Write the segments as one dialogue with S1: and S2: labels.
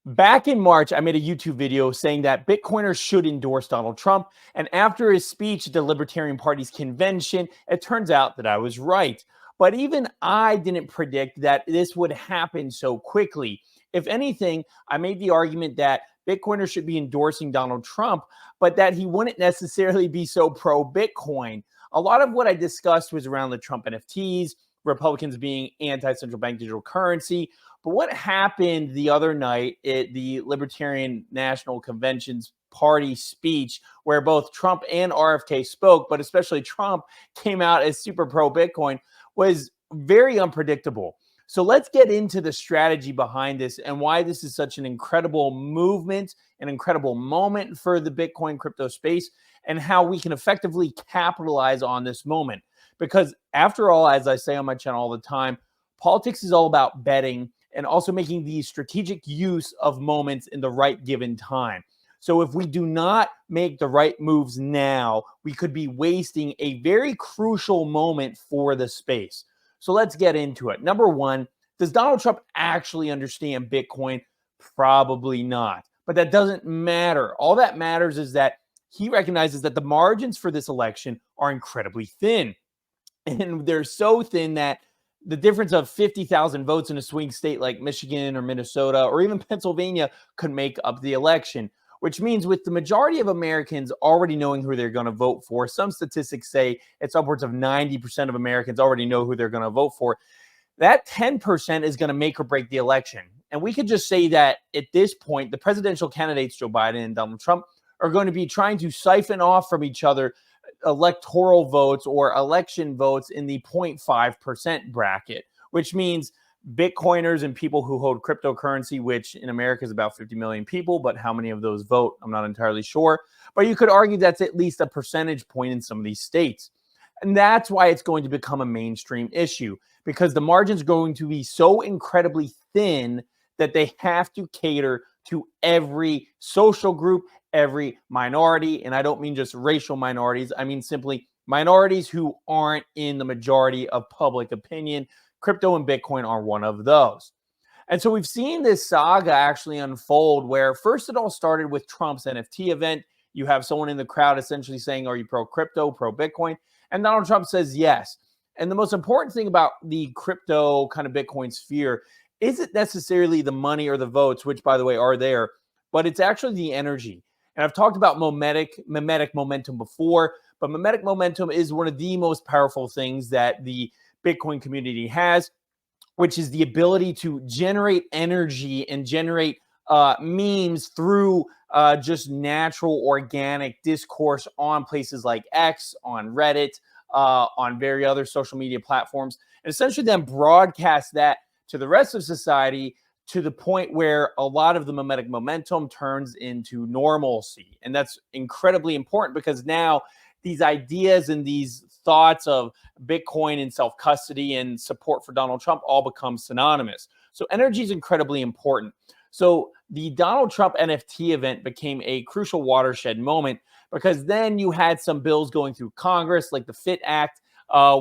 S1: Back in March, I made a YouTube video saying that Bitcoiners should endorse Donald Trump. And after his speech at the Libertarian Party's convention, it turns out that I was right. But even I didn't predict that this would happen so quickly. If anything, I made the argument that Bitcoiners should be endorsing Donald Trump, but that he wouldn't necessarily be so pro Bitcoin. A lot of what I discussed was around the Trump NFTs, Republicans being anti central bank digital currency. But what happened the other night at the Libertarian National Convention's party speech, where both Trump and RFK spoke, but especially Trump came out as super pro Bitcoin, was very unpredictable. So let's get into the strategy behind this and why this is such an incredible movement, an incredible moment for the Bitcoin crypto space, and how we can effectively capitalize on this moment. Because after all, as I say on my channel all the time, politics is all about betting and also making the strategic use of moments in the right given time. So if we do not make the right moves now, we could be wasting a very crucial moment for the space. So let's get into it. Number one, does Donald Trump actually understand Bitcoin? Probably not. But that doesn't matter. All that matters is that he recognizes that the margins for this election are incredibly thin. And they're so thin that the difference of 50,000 votes in a swing state like Michigan or Minnesota or even Pennsylvania could make up the election, which means with the majority of Americans already knowing who they're going to vote for, some statistics say it's upwards of 90% of Americans already know who they're going to vote for. That 10% is going to make or break the election. And we could just say that at this point, the presidential candidates, Joe Biden and Donald Trump, are going to be trying to siphon off from each other electoral votes or election votes in the 0.5% bracket, which means Bitcoiners and people who hold cryptocurrency, which in America is about 50 million people, but how many of those vote, I'm not entirely sure. But you could argue that's at least a percentage point in some of these states. And that's why it's going to become a mainstream issue, because the margins are going to be so incredibly thin that they have to cater to every social group, every minority. And I don't mean just racial minorities. I mean simply minorities who aren't in the majority of public opinion. Crypto and Bitcoin are one of those. And so we've seen this saga actually unfold where first it all started with Trump's NFT event. You have someone in the crowd essentially saying, are you pro crypto, pro Bitcoin? And Donald Trump says yes. And the most important thing about the crypto kind of Bitcoin sphere isn't necessarily the money or the votes, which by the way are there, but it's actually the energy. And I've talked about mimetic momentum before, but mimetic momentum is one of the most powerful things that the Bitcoin community has, which is the ability to generate energy and generate memes through just natural organic discourse on places like X, on Reddit, on various other social media platforms, and essentially then broadcast that to the rest of society to the point where a lot of the mimetic momentum turns into normalcy. And that's incredibly important because now these ideas and these thoughts of Bitcoin and self-custody and support for Donald Trump all become synonymous. So energy is incredibly important. So the Donald Trump NFT event became a crucial watershed moment because then you had some bills going through Congress, like the FIT Act,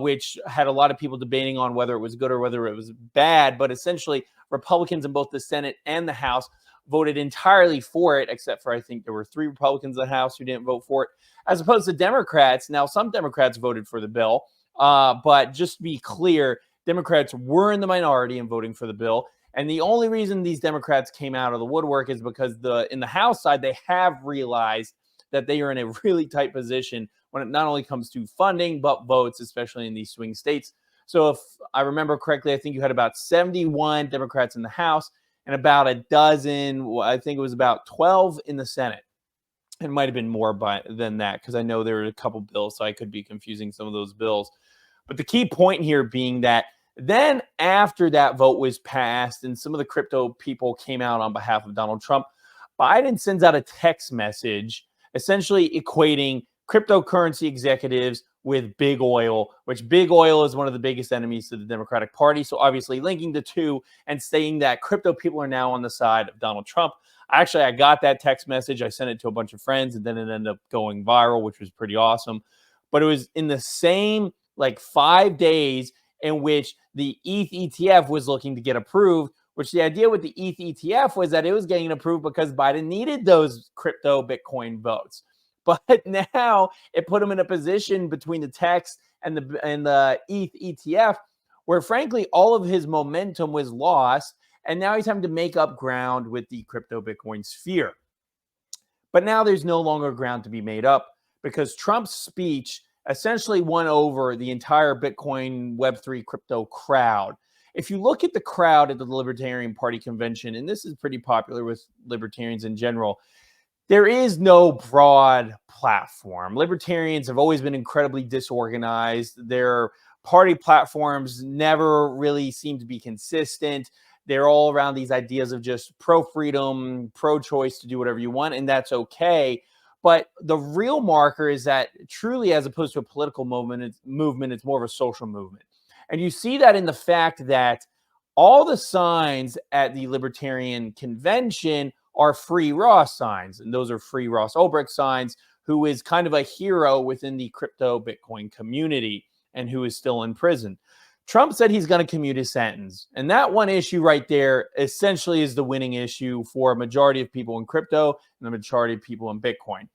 S1: which had a lot of people debating on whether it was good or whether it was bad. But essentially, Republicans in both the Senate and the House voted entirely for it, except for I think there were 3 Republicans in the House who didn't vote for it, as opposed to Democrats. Now, some Democrats voted for the bill, but just to be clear, Democrats were in the minority in voting for the bill. And the only reason these Democrats came out of the woodwork is because in the House side, they have realized that they are in a really tight position when it not only comes to funding, but votes, especially in these swing states. So if I remember correctly, I think you had about 71 Democrats in the House and about a dozen, I think it was about 12 in the Senate. It might have been more than that because I know there were a couple bills, so I could be confusing some of those bills. But the key point here being that then after that vote was passed and some of the crypto people came out on behalf of Donald Trump, Biden sends out a text message essentially equating cryptocurrency executives with big oil, which big oil is one of the biggest enemies to the Democratic Party. So obviously linking the two and saying that crypto people are now on the side of Donald Trump. Actually, I got that text message. I sent it to a bunch of friends and then it ended up going viral, which was pretty awesome. But it was in the same like 5 days in which the ETH ETF was looking to get approved, which the idea with the ETH ETF was that it was getting approved because Biden needed those crypto Bitcoin votes. But now it put him in a position between the text and the ETH ETF where, frankly, all of his momentum was lost. And now he's having to make up ground with the crypto Bitcoin sphere. But now there's no longer ground to be made up because Trump's speech essentially won over the entire Bitcoin Web3 crypto crowd. If you look at the crowd at the Libertarian Party convention, and this is pretty popular with libertarians in general, there is no broad platform. Libertarians have always been incredibly disorganized. Their party platforms never really seem to be consistent. They're all around these ideas of just pro-freedom, pro-choice to do whatever you want, and that's okay. But the real marker is that truly, as opposed to a political movement, it's more of a social movement. And you see that in the fact that all the signs at the Libertarian convention are free Ross signs. And those are free Ross Ulbricht signs, who is kind of a hero within the crypto Bitcoin community and who is still in prison. Trump said he's going to commute his sentence. And that one issue right there essentially is the winning issue for a majority of people in crypto and the majority of people in Bitcoin.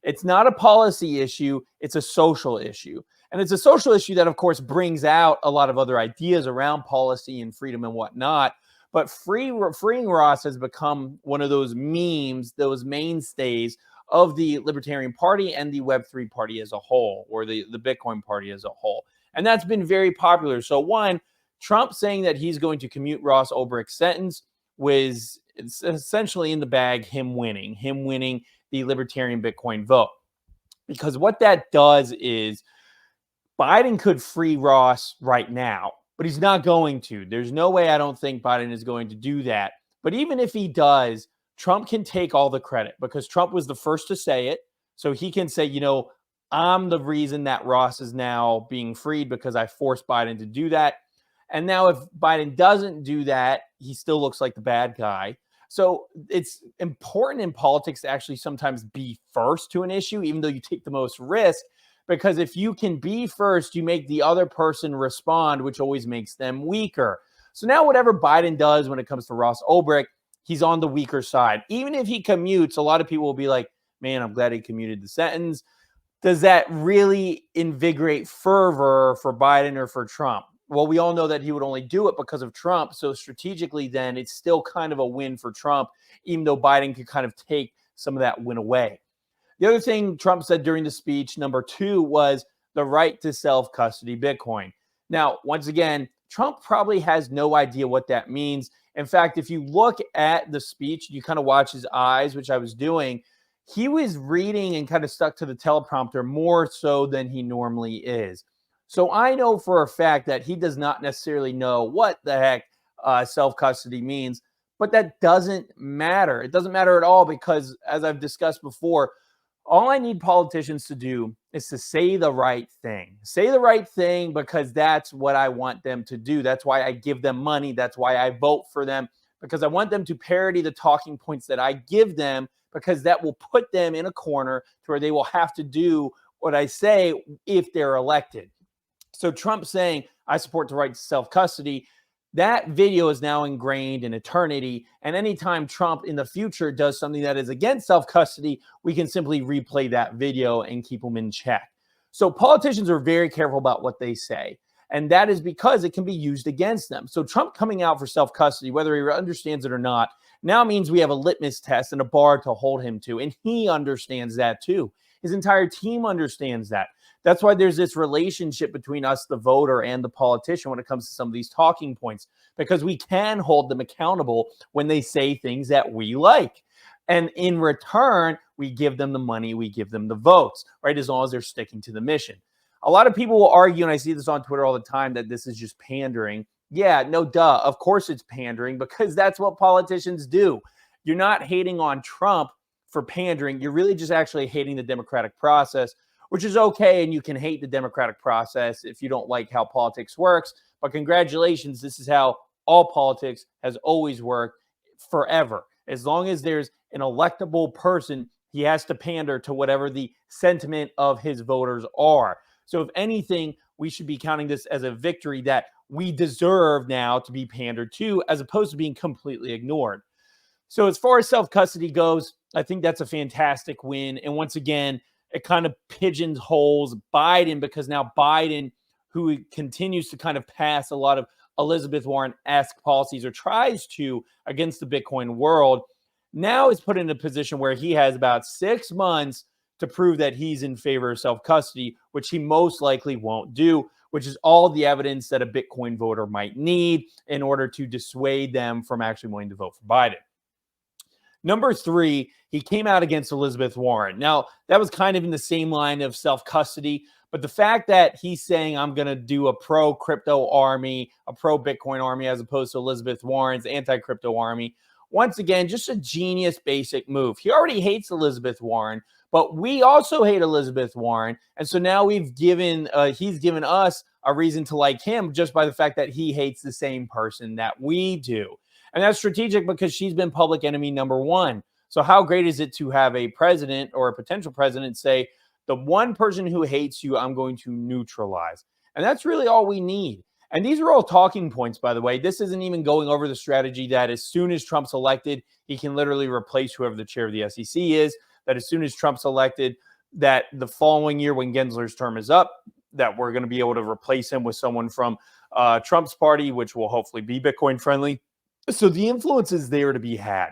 S1: It's not a policy issue. It's a social issue. And it's a social issue that, of course, brings out a lot of other ideas around policy and freedom and whatnot. But freeing Ross has become one of those memes, those mainstays of the Libertarian Party and the Web3 party as a whole, or the Bitcoin party as a whole. And that's been very popular. So one, Trump saying that he's going to commute Ross Ulbricht's sentence was essentially in the bag, him winning the Libertarian Bitcoin vote. Because what that does is Biden could free Ross right now, but he's not going to. There's no way I don't think Biden is going to do that. But even if he does, Trump can take all the credit because Trump was the first to say it. So he can say, I'm the reason that Ross is now being freed because I forced Biden to do that. And now if Biden doesn't do that, he still looks like the bad guy. So it's important in politics to actually sometimes be first to an issue, even though you take the most risk, because if you can be first, you make the other person respond, which always makes them weaker. So now whatever Biden does when it comes to Ross Ulbricht, he's on the weaker side. Even if he commutes, a lot of people will be like, man, I'm glad he commuted the sentence. Does that really invigorate fervor for Biden or for Trump? Well, we all know that he would only do it because of Trump. So strategically, then it's still kind of a win for Trump, even though Biden could kind of take some of that win away. The other thing Trump said during the speech, number 2, was the right to self-custody Bitcoin. Now, once again, Trump probably has no idea what that means. In fact, if you look at the speech, you kind of watch his eyes, which I was doing, he was reading and kind of stuck to the teleprompter more so than he normally is. So I know for a fact that he does not necessarily know what the heck self-custody means, but that doesn't matter. It doesn't matter at all because, as I've discussed before, all I need politicians to do is to say the right thing. Say the right thing because that's what I want them to do. That's why I give them money. That's why I vote for them, because I want them to parody the talking points that I give them, because that will put them in a corner to where they will have to do what I say if they're elected. So Trump saying, I support the right to self-custody, that video is now ingrained in eternity. And anytime Trump in the future does something that is against self-custody, we can simply replay that video and keep them in check. So politicians are very careful about what they say. And that is because it can be used against them. So Trump coming out for self-custody, whether he understands it or not, now means we have a litmus test and a bar to hold him to. And he understands that too. His entire team understands that. That's why there's this relationship between us, the voter, and the politician when it comes to some of these talking points, because we can hold them accountable when they say things that we like. And in return, we give them the money, we give them the votes, right? As long as they're sticking to the mission. A lot of people will argue, and I see this on Twitter all the time, that this is just pandering. Yeah, no duh. Of course it's pandering, because that's what politicians do. You're not hating on Trump for pandering. You're really just actually hating the democratic process, which is okay. And you can hate the democratic process if you don't like how politics works. But congratulations, this is how all politics has always worked forever. As long as there's an electable person, he has to pander to whatever the sentiment of his voters are. So if anything, we should be counting this as a victory that we deserve now to be pandered to, as opposed to being completely ignored. So as far as self-custody goes, I think that's a fantastic win. And once again, it kind of pigeonholes Biden, because now Biden, who continues to kind of pass a lot of Elizabeth Warren-esque policies, or tries to, against the Bitcoin world, now is put in a position where he has about 6 months to prove that he's in favor of self-custody, which he most likely won't do, which is all the evidence that a Bitcoin voter might need in order to dissuade them from actually wanting to vote for Biden. Number 3, he came out against Elizabeth Warren. Now, that was kind of in the same line of self-custody, but the fact that he's saying, I'm going to do a pro-crypto army, a pro-Bitcoin army, as opposed to Elizabeth Warren's anti-crypto army, once again, just a genius basic move. He already hates Elizabeth Warren, but we also hate Elizabeth Warren. And so now he's given us a reason to like him, just by the fact that he hates the same person that we do. And that's strategic, because she's been public enemy number 1. So how great is it to have a president, or a potential president, say, the one person who hates you, I'm going to neutralize. And that's really all we need. And these are all talking points, by the way. This isn't even going over the strategy that as soon as Trump's elected, he can literally replace whoever the chair of the SEC is. That as soon as Trump's elected, that the following year when Gensler's term is up, that we're going to be able to replace him with someone from Trump's party, which will hopefully be Bitcoin friendly. So the influence is there to be had.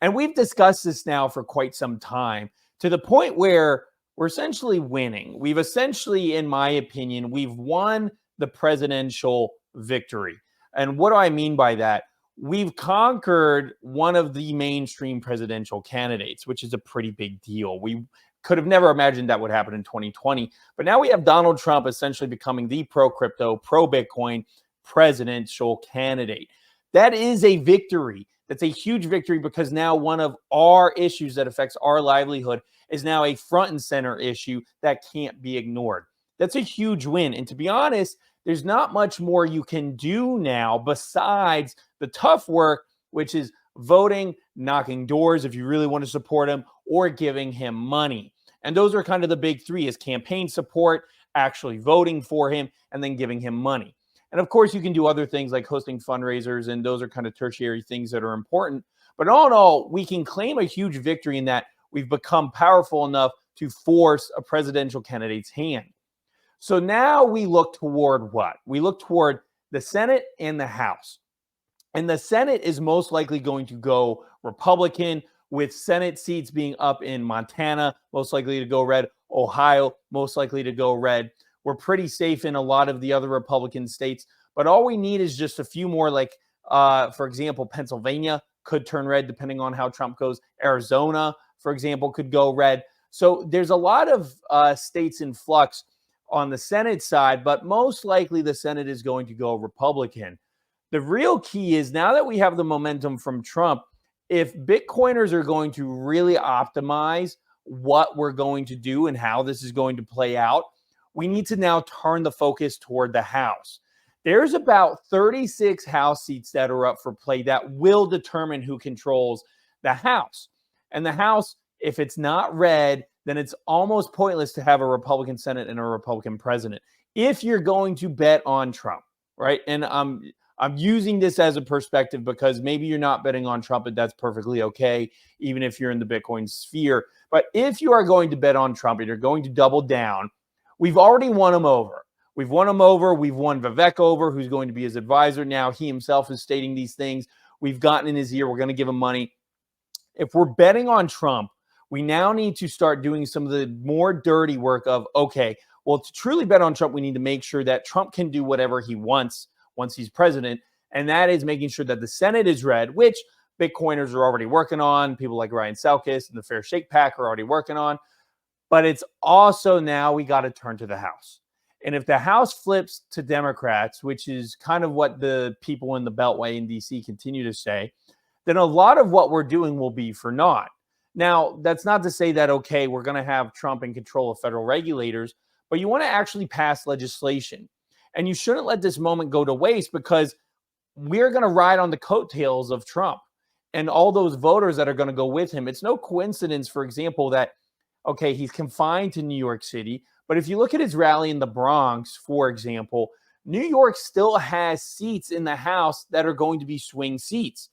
S1: And we've discussed this now for quite some time, to the point where we're essentially winning. We've essentially, in my opinion, we've won the presidential victory. And what do I mean by that? We've conquered one of the mainstream presidential candidates, which is a pretty big deal. We could have never imagined that would happen in 2020. But now we have Donald Trump essentially becoming the pro-crypto, pro-Bitcoin presidential candidate. That is a victory. That's a huge victory, because now one of our issues that affects our livelihood is now a front and center issue that can't be ignored. That's a huge win. And to be honest, there's not much more you can do now besides the tough work, which is voting, knocking doors if you really want to support him, or giving him money. And those are kind of the big 3: is campaign support, actually voting for him, and then giving him money. And of course, you can do other things like hosting fundraisers, and those are kind of tertiary things that are important. But all in all, we can claim a huge victory in that we've become powerful enough to force a presidential candidate's hand. So now we look toward what? We look toward the Senate and the House. And the Senate is most likely going to go Republican, with Senate seats being up in Montana, most likely to go red, Ohio, most likely to go red. We're pretty safe in a lot of the other Republican states, but all we need is just a few more, like, for example, Pennsylvania could turn red depending on how Trump goes. Arizona, for example, could go red. So there's a lot of states in flux on the Senate side, but most likely the Senate is going to go Republican. The real key is, now that we have the momentum from Trump, if Bitcoiners are going to really optimize what we're going to do and how this is going to play out, we need to now turn the focus toward the House. There's about 36 House seats that are up for play that will determine who controls the House. And the House, if it's not red, then it's almost pointless to have a Republican Senate and a Republican president, if you're going to bet on Trump, right? And I'm using this as a perspective, because maybe you're not betting on Trump, and that's perfectly okay, even if you're in the Bitcoin sphere. But if you are going to bet on Trump and you're going to double down, we've already won him over. We've won him over. We've won Vivek over, who's going to be his advisor now. He himself is stating these things. We've gotten in his ear. We're going to give him money. If we're betting on Trump, we now need to start doing some of the more dirty work of, okay, well, to truly bet on Trump, we need to make sure that Trump can do whatever he wants once he's president. And that is making sure that the Senate is red, which Bitcoiners are already working on. People like Ryan Selkis and the Fair Shake Pack are already working on. But it's also, now we got to turn to the House. And if the House flips to Democrats, which is kind of what the people in the Beltway in DC continue to say, then a lot of what we're doing will be for naught. Now, that's not to say that, okay, we're going to have Trump in control of federal regulators, but you want to actually pass legislation. And you shouldn't let this moment go to waste, because we're going to ride on the coattails of Trump and all those voters that are going to go with him. It's no coincidence, for example, that, okay, he's confined to New York City, but if you look at his rally in the Bronx, for example, New York still has seats in the House that are going to be swing seats.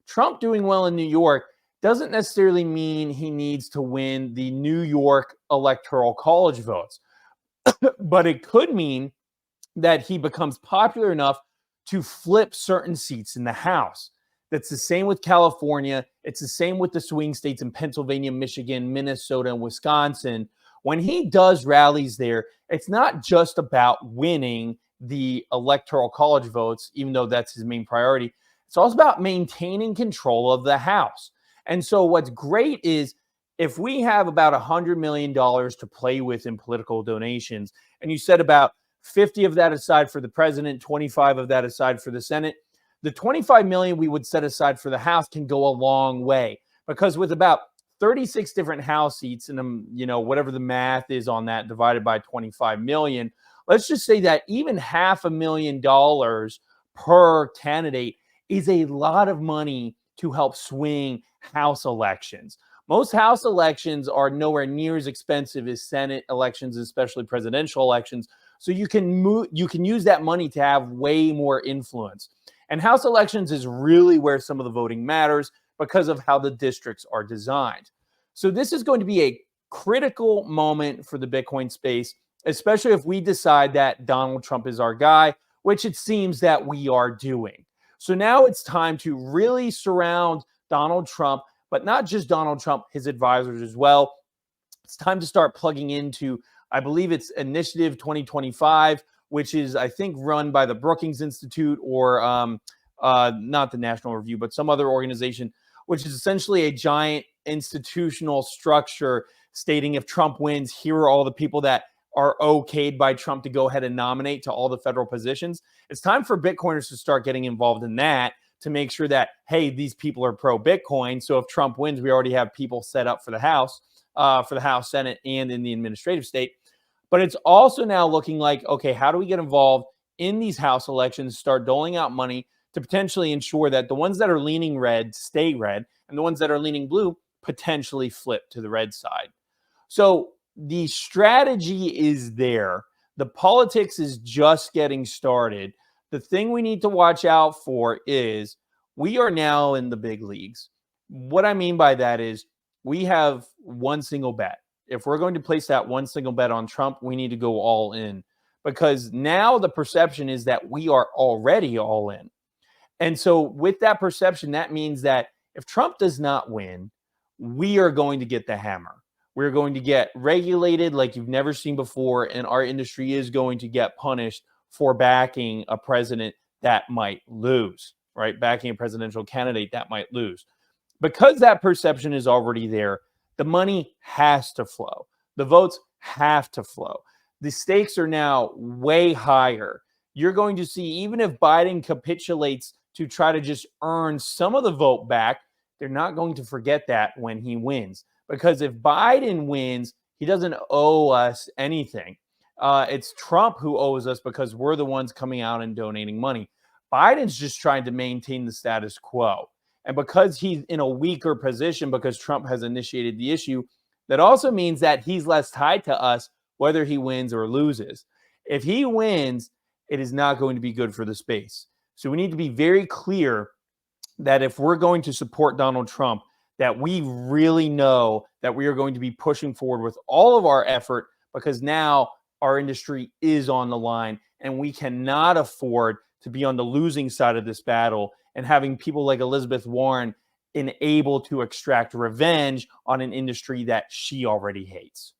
S1: Trump doing well in New York doesn't necessarily mean he needs to win the New York Electoral College votes, but it could mean that he becomes popular enough to flip certain seats in the House. That's the same with California. It's the same with the swing states in Pennsylvania, Michigan, Minnesota, and Wisconsin. When he does rallies there, it's not just about winning the electoral college votes, even though that's his main priority. It's also about maintaining control of the House. And so, what's great is if we have about $100 million to play with in political donations, and you said about 50 of that aside for the president, 25 of that aside for the Senate, the 25 million we would set aside for the House can go a long way, because with about 36 different House seats and whatever the math is on that divided by 25 million, let's just say that even $500,000 per candidate is a lot of money to help swing House elections. Most House elections are nowhere near as expensive as Senate elections, especially presidential elections. So you can use that money to have way more influence. And House elections is really where some of the voting matters because of how the districts are designed. So this is going to be a critical moment for the Bitcoin space, especially if we decide that Donald Trump is our guy, which it seems that we are doing. So now it's time to really surround Donald Trump, but not just Donald Trump, his advisors as well. It's time to start plugging into, I believe it's Initiative 2025, which is, I think, run by the Brookings Institute or not the National Review, but some other organization, which is essentially a giant institutional structure stating if Trump wins, here are all the people that are okayed by Trump to go ahead and nominate to all the federal positions. It's time for Bitcoiners to start getting involved in that to make sure that, hey, these people are pro-Bitcoin. So if Trump wins, we already have people set up for the House, Senate, and in the administrative state. But it's also now looking like, okay, how do we get involved in these House elections, start doling out money to potentially ensure that the ones that are leaning red stay red, and the ones that are leaning blue potentially flip to the red side. So the strategy is there. The politics is just getting started. The thing we need to watch out for is we are now in the big leagues. What I mean by that is we have one single bet. If we're going to place that one single bet on Trump, we need to go all in, because now the perception is that we are already all in. And so, with that perception, that means that if Trump does not win, we are going to get the hammer. We're going to get regulated like you've never seen before, and our industry is going to get punished for backing a president that might lose, right? Backing a presidential candidate that might lose. Because that perception is already there, the money has to flow. The votes have to flow. The stakes are now way higher. You're going to see, even if Biden capitulates to try to just earn some of the vote back, they're not going to forget that when he wins. Because if Biden wins, he doesn't owe us anything. It's Trump who owes us because we're the ones coming out and donating money. Biden's just trying to maintain the status quo. And because he's in a weaker position, because Trump has initiated the issue, that also means that he's less tied to us, whether he wins or loses. If he wins, it is not going to be good for the space. So we need to be very clear that if we're going to support Donald Trump, that we really know that we are going to be pushing forward with all of our effort, because now our industry is on the line and we cannot afford to be on the losing side of this battle and having people like Elizabeth Warren able to extract revenge on an industry that she already hates.